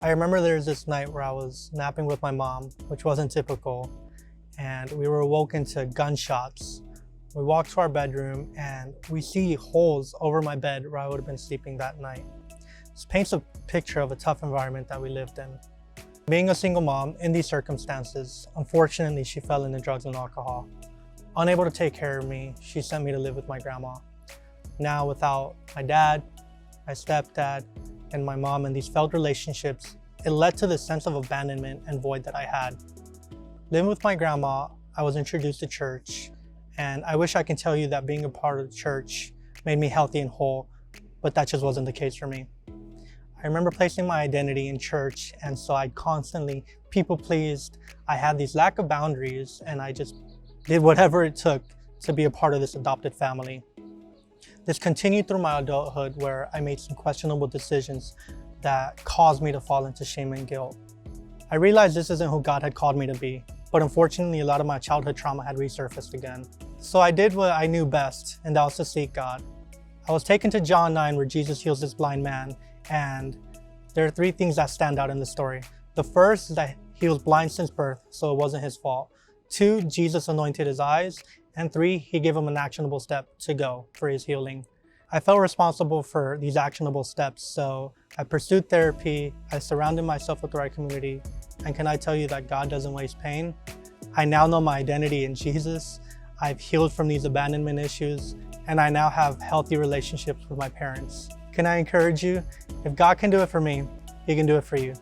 I remember there was this night where I was napping with my mom, which wasn't typical, and we were awoken to gunshots. We walked to our bedroom and we see holes over my bed where I would have been sleeping that night. This paints a picture of a tough environment that we lived in. Being a single mom in these circumstances, unfortunately, she fell into drugs and alcohol. Unable to take care of me, she sent me to live with my grandma. Now, without my dad, my stepdad, and my mom and these failed relationships, it led to this sense of abandonment and void that I had. Living with my grandma, I was introduced to church, and I wish I could tell you that being a part of the church made me healthy and whole, but that just wasn't the case for me. I remember placing my identity in church, and so I constantly people-pleased. I had these lack of boundaries, and I just did whatever it took to be a part of this adopted family. This continued through my adulthood, where I made some questionable decisions that caused me to fall into shame and guilt. I realized this isn't who God had called me to be, but unfortunately a lot of my childhood trauma had resurfaced again. So I did what I knew best, and that was to seek God. I was taken to John 9, where Jesus heals this blind man, and there are three things that stand out in the story. The first is that he was blind since birth, so it wasn't his fault. 2, Jesus anointed his eyes. And 3, he gave him an actionable step to go for his healing. I felt responsible for these actionable steps, so I pursued therapy, I surrounded myself with the right community, and can I tell you that God doesn't waste pain? I now know my identity in Jesus, I've healed from these abandonment issues, and I now have healthy relationships with my parents. Can I encourage you? If God can do it for me, He can do it for you.